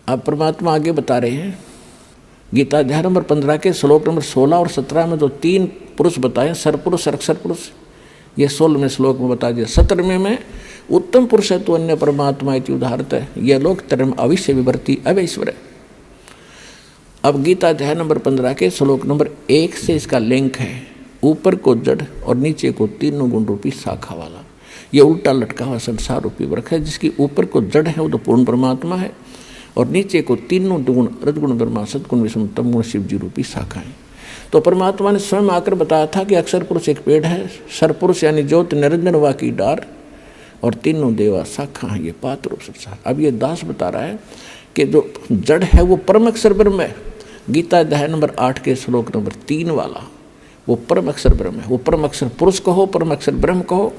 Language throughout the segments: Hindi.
अब परमात्मा आगे बता रहे हैं, गीता अध्याय नंबर 15 के श्लोक नंबर 16 और 17 में जो 3 पुरुष बताए, सरपुरुष, अक्षर पुरुष, ये 16वें श्लोक में बता दिया। 17वें में उत्तम पुरुष है तो अन्य परमात्मा इति उदाहरत है, यह लोक तरम अविश्य विवर्ती अवैश्वर। अब गीता अध्याय नंबर 15 के श्लोक नंबर 1 से इसका लिंक है, ऊपर को जड़ और नीचे को तीनों गुण रूपी शाखा वाला। ये उल्टा लटका हुआ संसार रूपी वृक्ष है, जिसकी ऊपर को जड़ है वो तो पूर्ण परमात्मा है, और नीचे को तीनों दुगुण रजगुण ब्रह्मा, सदगुण विष्णु, तमगुण शिव जी रूपी शाखाएं। तो परमात्मा ने स्वयं आकर बताया था कि अक्षर पुरुष एक पेड़ है, सरपुरुष यानी ज्योत निरंजन वा की डार, और तीनों देवा शाखा है, ये पात्र रूप संसार। अब ये दास बता रहा है कि जो जड़ है वो परम अक्षर ब्रह्म है। गीता अध्याय नंबर 8 के श्लोक नंबर 3 वाला वो परम अक्षर ब्रह्म है, वो परम अक्षर पुरुष कहो, परम अक्षर ब्रह्म कहो।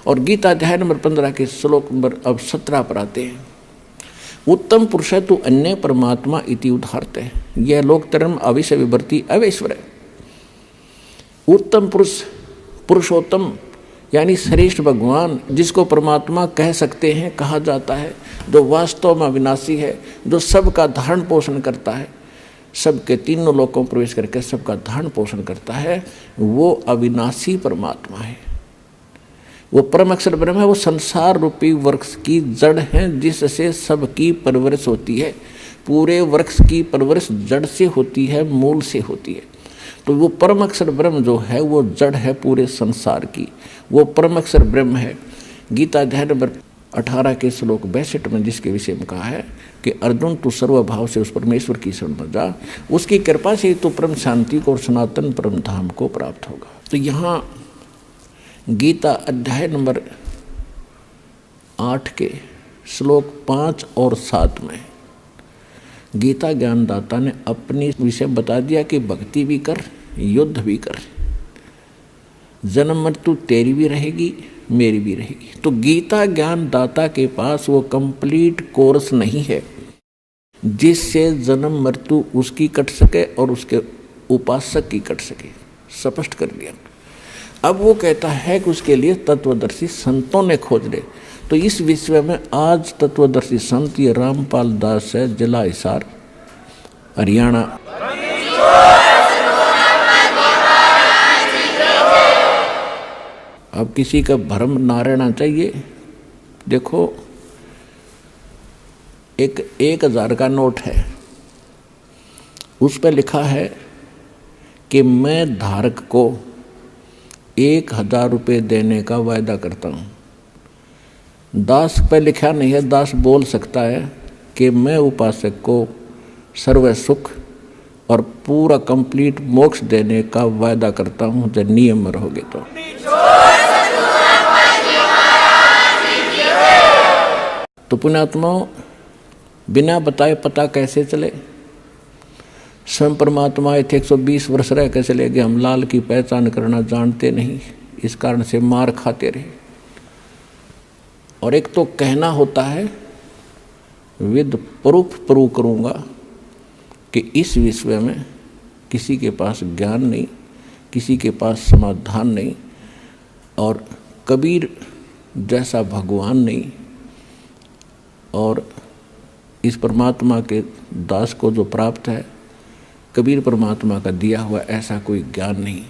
और गीता अध्याय नंबर 15 के श्लोक नंबर अब 17 पर आते हैं, उत्तम पुरुष है तो अन्य परमात्मा इति उदाहरत है, यह लोक तरम अविश्य विवर्ती अवैश्वर है। उत्तम पुरुष, पुरुषोत्तम यानी श्रेष्ठ भगवान, जिसको परमात्मा कह सकते हैं, कहा जाता है, जो वास्तव में अविनाशी है, जो सबका धारण पोषण करता है, सबके तीनों लोकों में प्रवेश करके सबका धारण पोषण करता है, वो अविनाशी परमात्मा है, वो परम अक्षर ब्रह्म है। वो संसार रूपी वृक्ष की जड़ है, जिससे सबकी परवरिश होती है। पूरे वृक्ष की परवरिश जड़ से होती है, मूल से होती है। तो वो परम अक्षर ब्रह्म जो है वो जड़ है पूरे संसार की, वो परम अक्षर ब्रह्म है। गीता अध्याय नंबर 18 के श्लोक 62 में जिसके विषय में कहा है कि अर्जुन तू सर्वभाव से उस परमेश्वर की शरण में जा, उसकी कृपा से तो परम शांति को और सनातन परम धाम को प्राप्त होगा। तो यहाँ गीता अध्याय नंबर 8 के श्लोक 5 और 7 में गीता ज्ञानदाता ने अपनी विषय बता दिया कि भक्ति भी कर, युद्ध भी कर, जन्म मृत्यु तेरी भी रहेगी, मेरी भी रहेगी। तो गीता ज्ञानदाता के पास वो कंप्लीट कोर्स नहीं है जिससे जन्म मृत्यु उसकी कट सके और उसके उपासक की कट सके, स्पष्ट कर दिया। अब वो कहता है कि उसके लिए तत्वदर्शी संतों ने खोज ले। तो इस विषय में आज तत्वदर्शी संत ये रामपाल दास है, जिला हिसार, हरियाणा। अब किसी का भ्रम ना रहना चाहिए। देखो, एक 1000 का नोट है, उस पर लिखा है कि मैं धारक को 1000 रुपये देने का वायदा करता हूँ। दास पे लिखा नहीं है, दास बोल सकता है कि मैं उपासक को सर्व सुख और पूरा कंप्लीट मोक्ष देने का वायदा करता हूँ जब नियम में रहोगे तो पुण्यात्माओं, बिना बताए पता कैसे चले? स्वयं परमात्मा आए थे, 120 वर्ष रह कैसे चले गए? हम लाल की पहचान करना जानते नहीं, इस कारण से मार खाते रहे। और एक तो कहना होता है, विद प्रूफ प्रूव करूँगा कि इस विषय में किसी के पास ज्ञान नहीं, किसी के पास समाधान नहीं, और कबीर जैसा भगवान नहीं, और इस परमात्मा के दास को जो प्राप्त है, कबीर परमात्मा का दिया हुआ ऐसा कोई ज्ञान नहीं।